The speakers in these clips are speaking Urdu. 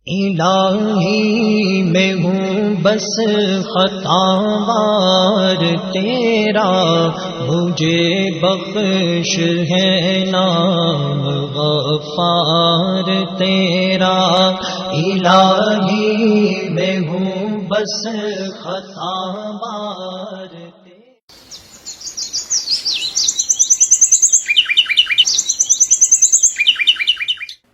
الہی میں ہوں بس خطاوار تیرا، مجھے بخش ہے نام غفار تیرا۔ الہی میں ہوں بس خطاوار تیرا۔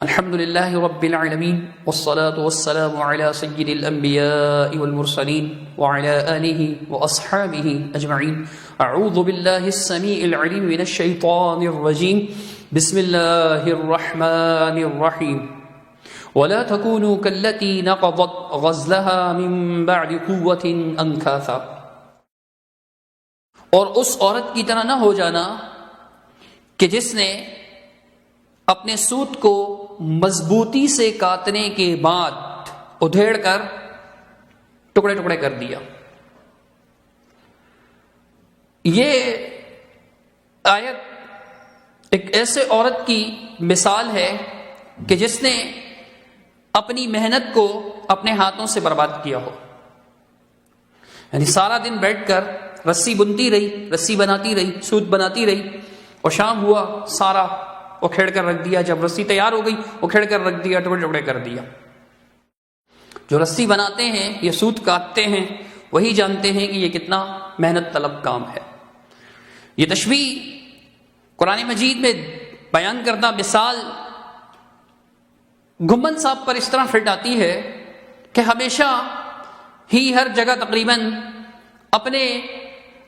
الحمد لله رب العالمين والصلاة والسلام على سيد الأنبياء والمرسلين وعلى آله وأصحابه أجمعين. أعوذ بالله السميع العليم من الشيطان الرجيم. بسم الله الرحمن الرحيم. ولا تكونوا كالتي نقضت غزلها من بعد قوة أنكاثا. اور اس عورت کی طرح نہ ہو جانا کہ جس نے اپنے سوت کو مضبوطی سے کاٹنے کے بعد ادھیڑ کر ٹکڑے ٹکڑے کر دیا۔ یہ آیت ایک ایسے عورت کی مثال ہے کہ جس نے اپنی محنت کو اپنے ہاتھوں سے برباد کیا ہو، یعنی سارا دن بیٹھ کر رسی بنتی رہی، رسی بناتی رہی، سوت بناتی رہی، اور شام ہوا سارا اکھیڑ کر رکھ دیا۔ جب رسی تیار ہو گئی اکھیڑ کر رکھ دیا، ٹکڑے ٹکڑے کر دیا۔ جو رسی بناتے ہیں یا سوت کاٹتے ہیں وہی جانتے ہیں کہ یہ کتنا محنت طلب کام ہے۔ یہ تشبیہ قرآن مجید میں بیان کردہ مثال گھمن صاحب پر اس طرح فٹ آتی ہے کہ ہمیشہ ہی ہر جگہ تقریباً اپنے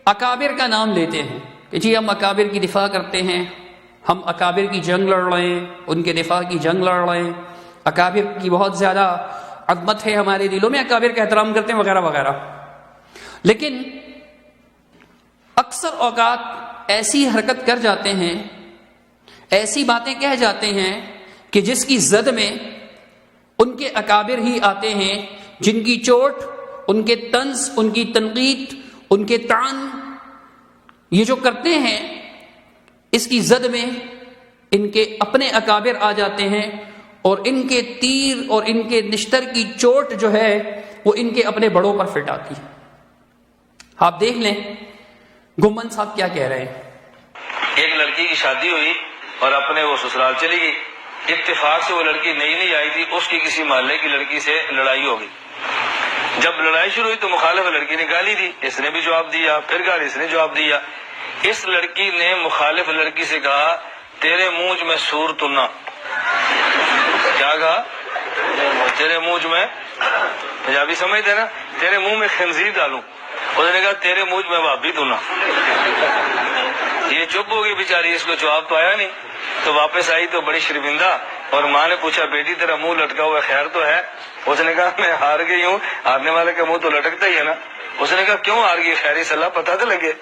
اکابر کا نام لیتے ہیں کہ جی ہم اکابر کی دفاع کرتے ہیں، ہم اکابر کی جنگ لڑ رہے ہیں، ان کے دفاع کی جنگ لڑ رہے ہیں، اکابر کی بہت زیادہ عظمت ہے ہمارے دلوں میں، اکابر کا احترام کرتے ہیں وغیرہ وغیرہ۔ لیکن اکثر اوقات ایسی حرکت کر جاتے ہیں، ایسی باتیں کہہ جاتے ہیں کہ جس کی زد میں ان کے اکابر ہی آتے ہیں، جن کی چوٹ، ان کے طنز، ان کی تنقید، ان کے طعن یہ جو کرتے ہیں، اس کی زد میں ان کے اپنے اکابر آ جاتے ہیں اور ان کے تیر اور ان کے نشتر کی چوٹ جو ہے وہ ان کے اپنے بڑوں پر فٹ آتی ہے۔ آپ دیکھ لیں گمن صاحب کیا کہہ رہے ہیں۔ ایک لڑکی کی شادی ہوئی اور اپنے وہ سسرال چلی گئی، اتفاق سے وہ لڑکی نئی آئی تھی، اس کی کسی محلے کی لڑکی سے لڑائی ہو گئی۔ جب لڑائی شروع ہوئی تو مخالف لڑکی نے گالی دی، اس نے بھی جواب دیا، پھر گالی اس نے جواب دیا۔ اس لڑکی نے مخالف لڑکی سے کہا تیرے منہ میں سور تنا، کیا کہا؟ تیرے منہ میں، پنجابی سمجھتے نا، تیرے منہ میں خنزیر ڈالوں۔ اس نے کہا تیرے منہ میں بھابھی تنا۔ یہ چپ ہو گئی بیچاری، اس کو جواب تو آیا نہیں، تو واپس آئی تو بڑی شرمندہ، اور ماں نے پوچھا بیٹی تیرا منہ لٹکا ہوا خیر تو ہے؟ اس نے کہا میں ہار گئی ہوں، ہارنے والے کا منہ تو لٹکتا ہی ہے نا۔ اس نے کہا کیوں ہار گئی، خیر صلاح پتہ تو لگے۔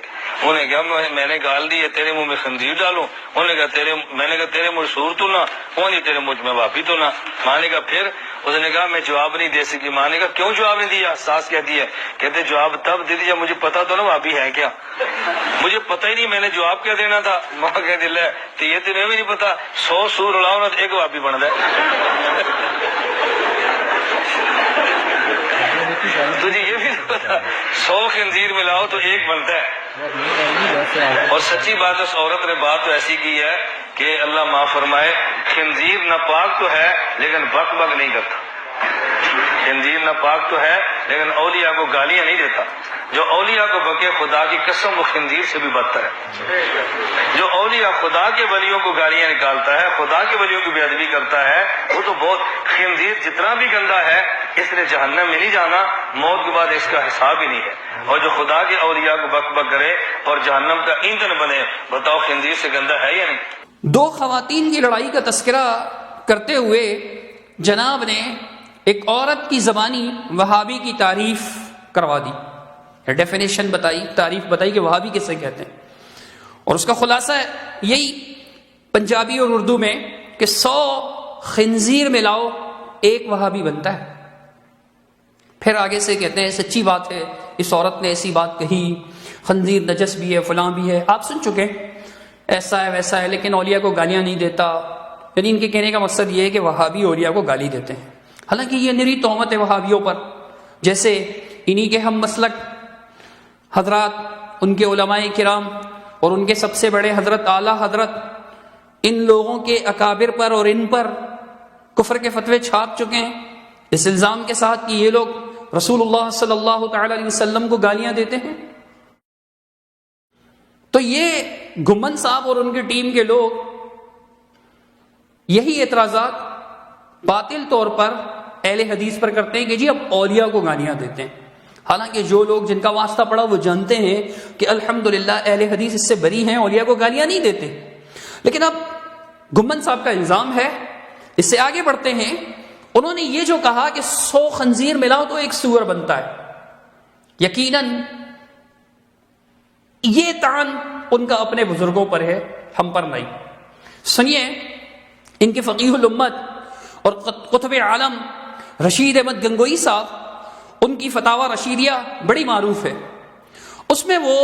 انہوں نے کہا میں نے گال دی ہے تیرے منہ میں خنزیر ڈالوں۔ انہوں نے کہا میں نے کہا تیرے منہ سور تو نہ، وہ نہیں تیرے منہ میں بھابھی تو نہ۔ ماں نے کہا پھر؟ اس نے کہا میں جواب نہیں دے سکی۔ ماں نے کہا کیوں جواب نہیں دیا؟ ساس کہتی ہے، کہتے جواب تب دے دیا مجھے پتا تو نا بھابھی ہے کیا، مجھے پتہ ہی نہیں، میں نے جواب کیا دینا تھا۔ ماں کہتی لے تو یہ تمہیں بھی نہیں پتا، 100 سور اڑاؤ نا تو ایک بھابھی بن جائے۔ تجھے یہ بھی نہیں پتا 100 خنزیر ملاؤ تو ایک بنتا ہے۔ اور سچی بات اس عورت نے بات تو ایسی کی ہے کہ اللہ معاف فرمائے، خنزیر ناپاک تو ہے لیکن بک بک نہیں کرتا۔ خنزیر ناپاک تو ہے لیکن اولیاء کو گالیاں نہیں دیتا۔ جو اولیاء کو بکے خدا کی قسم وہ خنزیر سے بھی بدتر ہے۔ جو اولیاء خدا کے ولیوں کو گالیاں نکالتا ہے، خدا کے ولیوں کی بے ادبی کرتا ہے، وہ تو بہت، خنزیر جتنا بھی گندا ہے اس نے جہنم میں نہیں جانا، موت کے بعد اس کا حساب ہی نہیں ہے۔ اور جو خدا کے اولیاء کو بک بک کرے اور جہنم کا ایندھن بنے، بتاؤ خنزیر سے گندا ہے یا نہیں؟ دو خواتین کی لڑائی کا تذکرہ کرتے ہوئے جناب نے ایک عورت کی زبانی وہابی کی تعریف کروا دی، ڈیفینیشن بتائی، تعریف بتائی کہ وہابی کسے کہتے ہیں، اور اس کا خلاصہ یہی پنجابی اور اردو میں کہ 100 خنزیر ملاؤ ایک وہابی بنتا ہے۔ پھر آگے سے کہتے ہیں سچی بات ہے اس عورت نے ایسی بات کہی، خنزیر نجس بھی ہے، فلاں بھی ہے، آپ سن چکے ایسا ہے ویسا ہے، لیکن اولیاء کو گالیاں نہیں دیتا، یعنی ان کے کہنے کا مقصد یہ ہے کہ وہابی اولیاء کو گالی دیتے ہیں۔ حالانکہ یہ نری تہمت ہے وہابیوں پر. جیسے انہی کے ہم مسلک حضرات، ان کے علماء کرام اور ان کے سب سے بڑے حضرت اعلی حضرت ان لوگوں کے اکابر پر اور ان پر کفر کے فتوے چھاپ چکے ہیں اس الزام کے ساتھ کہ یہ لوگ رسول اللہ صلی اللہ تعالی علیہ وسلم کو گالیاں دیتے ہیں. تو یہ گھمن صاحب اور ان کی ٹیم کے لوگ یہی اعتراضات باطل طور پر اہل حدیث پر کرتے ہیں کہ جی اب اولیاء کو گالیاں دیتے ہیں. حالانکہ جو لوگ جن کا واسطہ پڑا وہ جانتے ہیں کہ الحمدللہ اہل حدیث اس سے بری ہیں، اولیاء کو گالیاں نہیں دیتے. لیکن اب گھمن صاحب کا الزام ہے، اس سے آگے بڑھتے ہیں. انہوں نے یہ جو کہا کہ 100 خنزیر ملاؤ تو ایک سور بنتا ہے، یقیناً یہ طعن ان کا اپنے بزرگوں پر ہے، ہم پر نہیں. سنیے، ان کے فقیہ الامت اور قطب عالم رشید احمد گنگوئی صاحب، ان کی فتاوی رشیدیہ بڑی معروف ہے. اس میں وہ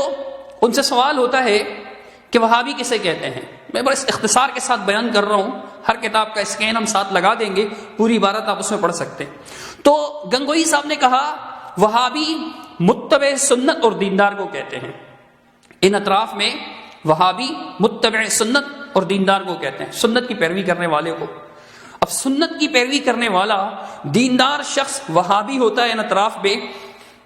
ان سے سوال ہوتا ہے کہ وہابی کسے کہتے ہیں. میں بڑے اختصار کے ساتھ بیان کر رہا ہوں، ہر کتاب کا اسکین ہم ساتھ لگا دیں گے، پوری عبارت آپ اس میں پڑھ سکتے ہیں. تو گنگوئی صاحب نے کہا وہابی متبع سنت اور دیندار کو کہتے ہیں. ان اطراف میں وہابی متبع سنت اور دیندار کو کہتے ہیں، سنت کی پیروی کرنے والے کو. اب سنت کی پیروی کرنے والا دیندار شخص وہابی ہوتا ہے ان اطراف میں.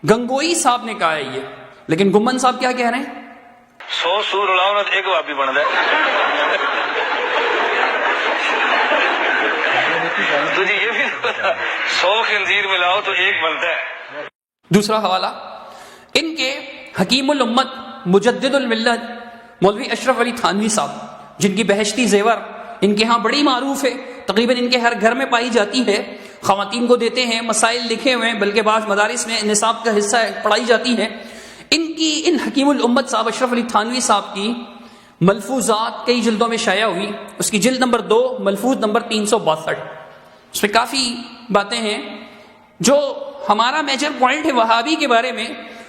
گنگوئی صاحب نے کہا ہے یہ. لیکن گھمن صاحب کیا کہہ رہے ہیں؟ 100 سور اڑاؤ نا ایک وہابی بن جائے. تجھے یہ بھی 100 خنزیر ملاؤ تو ایک بنتا ہے. دوسرا حوالہ ان کے حکیم الامت مجدد الملت مولوی اشرف علی تھانوی صاحب، جن کی بہشتی زیور ان کے ہاں بڑی معروف ہے، تقریباً ان کے ہر گھر میں پائی جاتی ہے، خواتین کو دیتے ہیں، مسائل لکھے ہوئے ہیں، بلکہ بعض مدارس میں نصاب کا حصہ پڑھائی جاتی ہے. ان حکیم الامت صاحب اشرف علی تھانوی صاحب کی ملفوظات کئی جلدوں میں شائع ہوئی. اس کی جلد نمبر 2 ملفوظ نمبر 362. اس میں کافی باتیں ہیں. جو ہمارا میجر پوائنٹ ہے وہابی کے بارے میں،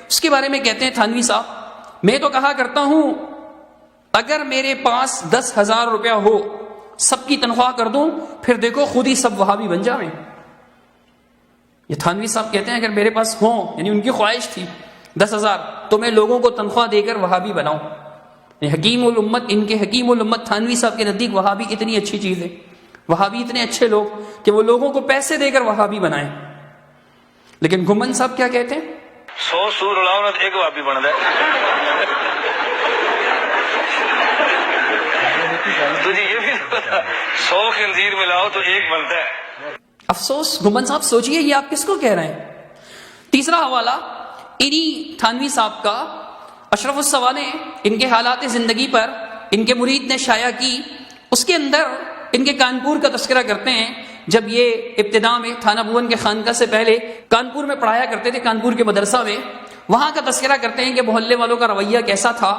اس کے بارے میں کہتے ہیں تھانوی صاحب، میں تو کہا کرتا ہوں اگر میرے پاس 10,000 روپیہ ہو، سب کی تنخواہ کر دوں، پھر دیکھو خود ہی سب وہابی بن جاویں. یہ تھانوی صاحب کہتے ہیں اگر میرے پاس ہوں، یعنی ان کی خواہش تھی 10,000، تو میں لوگوں کو تنخواہ دے کر وہابی بناؤں. حکیم الامت، ان کے حکیم الامت تھانوی صاحب کے نزدیک وہابی اتنی اچھی چیز ہے، وہابی اتنے اچھے لوگ کہ وہ لوگوں کو پیسے دے کر وہابی بنائیں. لیکن گھمن صاحب کیا کہتے ہیں؟ 100 سور اڑاؤ نا ایک وہابی بن جائے. تجھے یہ بھی 100 خنزیر ملاؤ تو ایک بنتا ہے. افسوس گھمن صاحب، سوچئے یہ آپ کس کو کہہ رہے ہیں. تیسرا حوالہ انہی تھانوی صاحب کا اشرف السوا نے ان کے حالات زندگی پر ان کے مرید نے شائع کی. اس کے اندر ان کے کانپور کا تذکرہ کرتے ہیں. جب یہ ابتدا میں تھانہ بھون کے خانقاہ سے پہلے کانپور میں پڑھایا کرتے تھے، کانپور کے مدرسہ میں، وہاں کا تذکرہ کرتے ہیں کہ محلے والوں کا رویہ کیسا تھا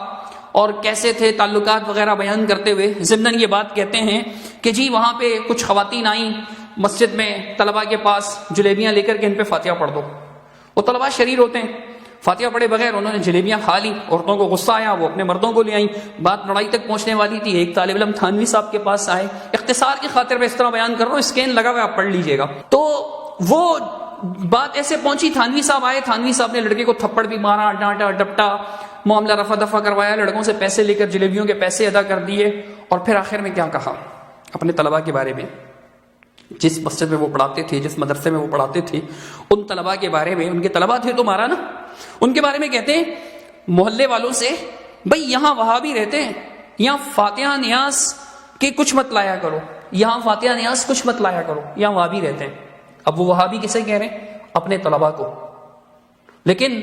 اور کیسے تھے تعلقات وغیرہ بیان کرتے ہوئے ضمناً یہ بات کہتے ہیں کہ جی وہاں پہ کچھ خواتین آئیں مسجد میں طلباء کے پاس جلیبیاں لے کر کے ان پہ فاتحہ پڑھ دو. وہ طلباء شریر ہوتے ہیں، فاتحہ پڑھے بغیر انہوں نے جلیبیاں کھا لی. عورتوں کو غصہ آیا، وہ اپنے مردوں کو لے آئیں. بات لڑائی تک پہنچنے والی تھی. ایک طالب علم تھانوی صاحب کے پاس آئے. اختصار کی خاطر میں اس طرح بیان کر رہا ہوں، اسکین لگا ہوا آپ پڑھ لیجئے گا. تو وہ بات ایسے پہنچی، تھانوی صاحب آئے، تھانوی صاحب نے لڑکے کو تھپڑ بھی مارا، ڈانٹا ڈپٹا، معاملہ رفع دفع کروایا، لڑکوں سے پیسے لے کر جلیبیوں کے پیسے ادا کر دیے. اور پھر آخر میں کیا کہا اپنے طلباء کے بارے میں، جس مسجد میں وہ پڑھاتے تھے، جس مدرسے میں وہ پڑھاتے تھے، ان طلباء کے بارے میں، ان کے طلباء تھے تو مارا نا، ان کے بارے میں کہتے ہیں محلے والوں سے بھئی یہاں وہابی رہتے ہیں، یہاں فاتحہ نیاز کے کچھ مت لایا کرو، یہاں فاتحہ نیاز کچھ مت لایا کرو، یہاں وہابی رہتے ہیں. اب وہ وہابی کسے کہہ رہے ہیں؟ اپنے طلباء کو، لیکن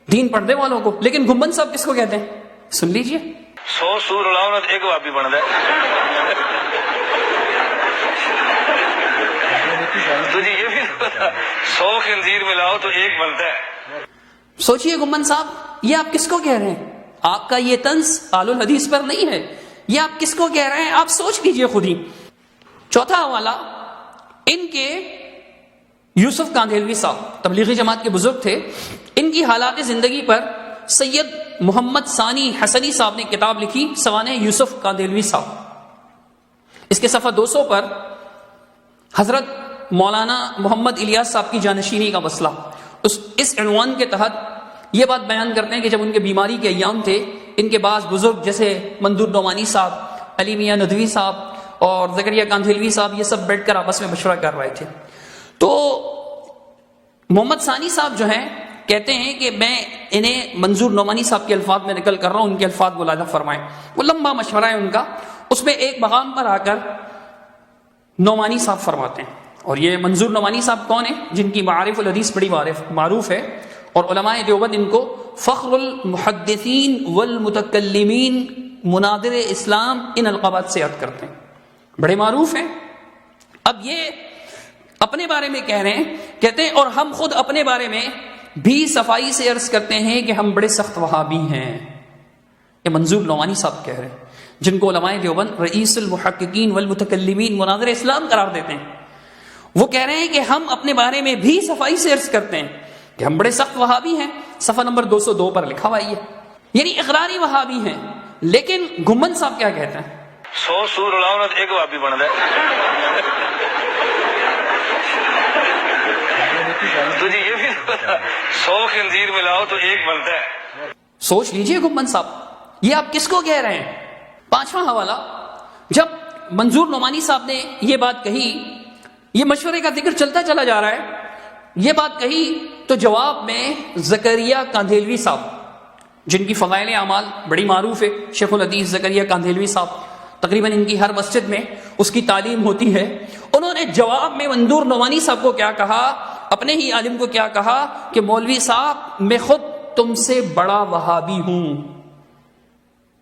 دین پڑھنے والوں کو. لیکن گھمن صاحب کس کو کہتے ہیں؟ سن لیجئے. 100 سور اڑاؤ نا ایک وہابی بن جائے. تجھے یہ بھی 100 خنزیر ملاؤ تو ایک بنتا ہے. سوچئے گھمن صاحب، یہ آپ کس کو کہہ رہے ہیں؟ آپ کا یہ طنز آل الحدیث پر نہیں ہے، یہ آپ کس کو کہہ رہے ہیں؟ آپ سوچ لیجئے خود ہی. چوتھا حوالہ ان کے یوسف کاندھیلوی صاحب تبلیغی جماعت کے بزرگ تھے. ان کی حالات زندگی پر سید محمد ثانی حسنی صاحب نے کتاب لکھی، سوانح یوسف کاندھیلوی صاحب. اس کے صفحہ 200 پر حضرت مولانا محمد الیاس صاحب کی جانشینی کا مسئلہ، اس عنوان کے تحت یہ بات بیان کرتے ہیں کہ جب ان کے بیماری کے ایام تھے، ان کے بعض بزرگ جیسے منظور نعمانی صاحب، علی میاں ندوی صاحب اور زکریا کاندھلوی صاحب یہ سب بیٹھ کر آپس میں مشورہ کر رہے تھے، تو محمد ثانی صاحب جو ہیں کہتے ہیں کہ میں انہیں منظور نعمانی صاحب کے الفاظ میں نقل کر رہا ہوں، ان کے الفاظ ملاحظہ فرمائیں۔ وہ لمبا مشورہ ہے ان کا، اس میں ایک مقام پر آ کر نعمانی صاحب فرماتے ہیں، اور یہ منظور نعمانی صاحب کون ہیں؟ جن کی معارف الحدیث بڑی معروف ہے، اور علماء دیوبند ان کو فخر المحدثین والمتکلمین مناظر اسلام ان القابات سے یاد کرتے ہیں، بڑے معروف ہیں۔ اب یہ اپنے بارے میں کہہ رہے ہیں، کہتے ہیں اور ہم خود اپنے بارے میں بھی صفائی سے عرض کرتے ہیں کہ ہم بڑے سخت وہابی ہیں۔ یہ منظور نعمانی صاحب کہہ رہے ہیں، جن کو علماء دیوبند رئیس المحققین والمتکلمین مناظر اسلام قرار دیتے ہیں۔ وہ کہہ رہے ہیں کہ ہم اپنے بارے میں بھی صفائی سے عرض کرتے ہیں کہ ہم بڑے سخت وہابی ہیں، صفحہ نمبر 202 پر لکھا ہوا ہے، یعنی اقراری وہابی ہیں۔ لیکن گھمن صاحب کیا کہتے ہیں؟ 100 سور اڑاؤ نا ایک وہابی بن ہے۔ تو جی یہ بھی 100 خنزیر ملاؤ تو ایک بنتا ہے۔ سوچ لیجئے گھمن صاحب، یہ آپ کس کو کہہ رہے ہیں؟ پانچواں حوالہ، جب منظور نعمانی صاحب نے یہ بات کہی، یہ مشورے کا ذکر چلتا چلا جا رہا ہے، یہ بات کہی تو جواب میں زکریا کاندھلوی صاحب، جن کی فضائل اعمال بڑی معروف ہے، شیخ الحدیث زکریا کاندھلوی صاحب، تقریباً ان کی ہر مسجد میں اس کی تعلیم ہوتی ہے، انہوں نے جواب میں منظور نعمانی صاحب کو کیا کہا، اپنے ہی عالم کو کیا کہا کہ مولوی صاحب میں خود تم سے بڑا وہابی ہوں۔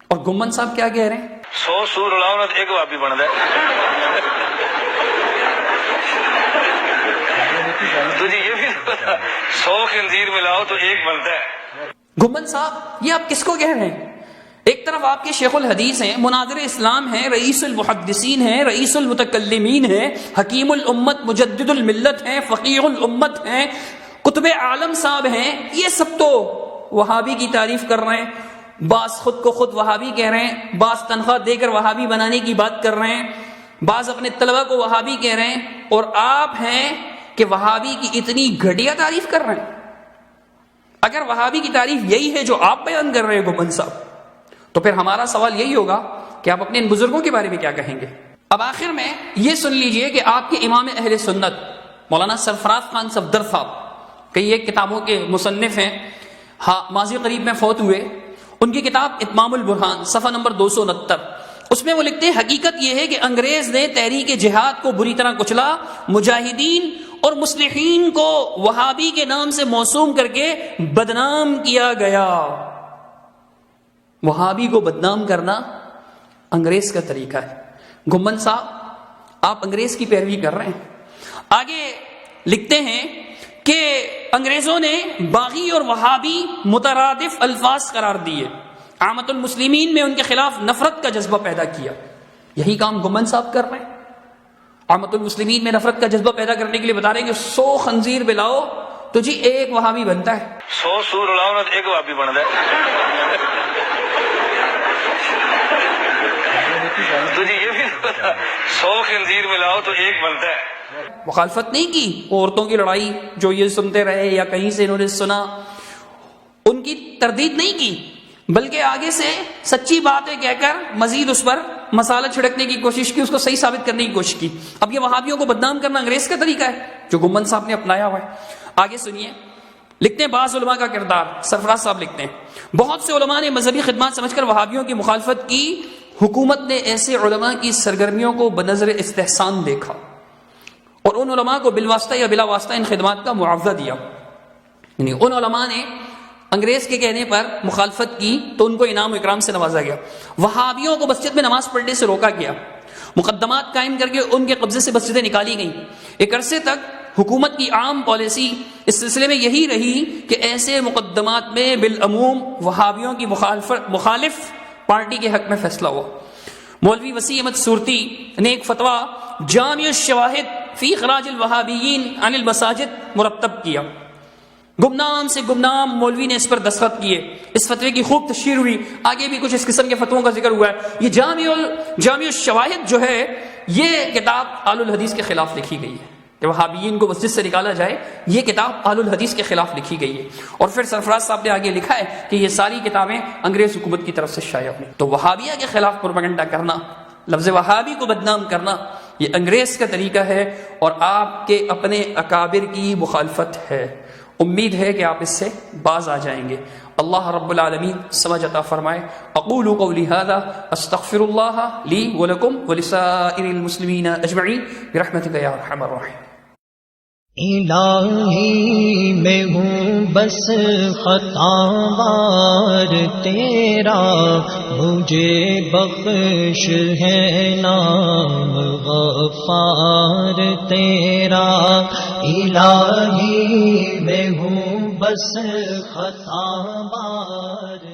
اور گھمن صاحب کیا کہہ رہے ہیں؟ 100 سور اڑاؤ نا ایک وہابی بن ہے۔ تو جی یہ بھی 100 خنزیر ملاؤ تو ایک بنتا ہے۔ گھمن صاحب یہ آپ کس کو کہہ رہے ہیں؟ ایک طرف آپ کے شیخ الحدیث ہیں، مناظر اسلام ہیں، رئیس المحدثین ہیں، رئیس المتکلمین ہیں، حکیم الامت مجدد الملت ہیں، فقیہ الامت ہیں، قطب عالم صاحب ہیں، یہ سب تو وہابی کی تعریف کر رہے ہیں، بعض خود کو خود وہابی کہہ رہے ہیں، بعض تنخواہ دے کر وہابی بنانے کی بات کر رہے ہیں، بعض اپنے طلبہ کو وہابی کہہ رہے ہیں، اور آپ ہیں کہ وہابی کی اتنی گھٹیا تعریف کر رہے ہیں۔ اگر وہابی کی تعریف یہی ہے جو آپ بیان کر رہے ہیں گھمن صاحب، تو پھر ہمارا سوال یہی ہوگا کہ آپ اپنے ان بزرگوں کے بارے میں کیا کہیں گے؟ اب آخر میں یہ سن لیجئے کہ آپ کے امام اہل سنت مولانا سرفراز خان صفدر صاحب کئی ایک کتابوں کے مصنف ہیں، ماضی قریب میں فوت ہوئے، ان کی کتاب اتمام البرہان صفحہ نمبر 269، اس میں وہ لکھتے ہیں حقیقت یہ ہے کہ انگریز نے تحریک جہاد کو بری طرح کچلا، مجاہدین اور مصلحین کو وہابی کے نام سے موسوم کر کے بدنام کیا گیا۔ وہابی کو بدنام کرنا انگریز کا طریقہ ہے۔ گھمن صاحب آپ انگریز کی پیروی کر رہے ہیں۔ آگے لکھتے ہیں کہ انگریزوں نے باغی اور وہابی مترادف الفاظ قرار دیے، عامت المسلمین میں ان کے خلاف نفرت کا جذبہ پیدا کیا۔ یہی کام گھمن صاحب کر رہے ہیں، عامت المسلمین میں نفرت کا جذبہ پیدا کرنے کے لیے بتا رہے ہیں کہ 100 خنزیر ملاؤ تو جی ایک وہابی بنتا ہے، 100 سور اڑاؤ نا ایک وہابی بن ہے۔ تو جی یہ بھی 100 خنزیر ملاؤ تو ایک بنتا ہے۔ مخالفت نہیں کی، عورتوں کی لڑائی جو یہ سنتے رہے یا کہیں سے انہوں نے سنا ان کی تردید نہیں کی، بلکہ آگے سے سچی باتیں کہہ کر مزید اس پر مسالہ چھڑکنے کی کوشش کی، اس کو صحیح ثابت کرنے کی کوشش کی۔ اب یہ وہابیوں کو بدنام کرنا انگریز کا طریقہ ہے جو گھمن صاحب نے اپنایا ہوا ہے۔ آگے سنیے، لکھتے ہیں بعض علماء کا کردار، سرفراز صاحب لکھتے ہیں بہت سے علماء نے مذہبی خدمات سمجھ کر وہابیوں کی مخالفت کی، حکومت نے ایسے علماء کی سرگرمیوں کو بنظر استحسان دیکھا اور ان علماء کو بالواسطہ یا بلا واسطہ ان خدمات کا معاوضہ دیا۔ یعنی ان علماء نے انگریز کے کہنے پر مخالفت کی تو ان کو انعام و اکرام سے نوازا گیا، وہابیوں کو مسجد میں نماز پڑھنے سے روکا گیا، مقدمات قائم کر کے ان کے قبضے سے مسجدیں نکالی گئیں۔ ایک عرصے تک حکومت کی عام پالیسی اس سلسلے میں یہی رہی کہ ایسے مقدمات میں بالعموم وہابیوں کی مخالف پارٹی کے حق میں فیصلہ ہوا۔ مولوی وسیع احمد صورتی نے ایک فتویٰ جامع الشواہد فی اخراج الوہابیین عن المساجد مرتب کیا، گمنام سے گمنام مولوی نے اس پر دستخط کیے، اس فتوے کی خوب تشہیر ہوئی، آگے بھی کچھ اس قسم کے فتووں کا ذکر ہوا ہے۔ یہ جامع الشواہد جو ہے یہ کتاب آل الحدیث کے خلاف لکھی گئی ہے، کہ وہابیین کو مسجد سے نکالا جائے، یہ کتاب اہل الحدیث کے خلاف لکھی گئی ہے. اور پھر سرفراز صاحب نے آگے لکھا ہے کہ یہ ساری کتابیں انگریز حکومت کی طرف سے شائع ہوئی. تو وہابیہ کے خلاف پروپیگنڈا کرنا، لفظ وہابی کو بدنام کرنا، یہ انگریز کا طریقہ ہے اور آپ کے اپنے اکابر کی مخالفت ہے. امید ہے کہ آپ اس سے باز آ جائیں گے. اللہ رب العالمین سمجھ عطا فرمائے. اقول قولی ھذا استغفر اللہ لی ولکم ولسائر المسلمین اجمعین برحمتک یا ارحم الراحمین. الہی میں ہوں بس خطاوار تیرا، مجھے بخش ہے نام غفار تیرا. الہی میں ہوں بس خطاوار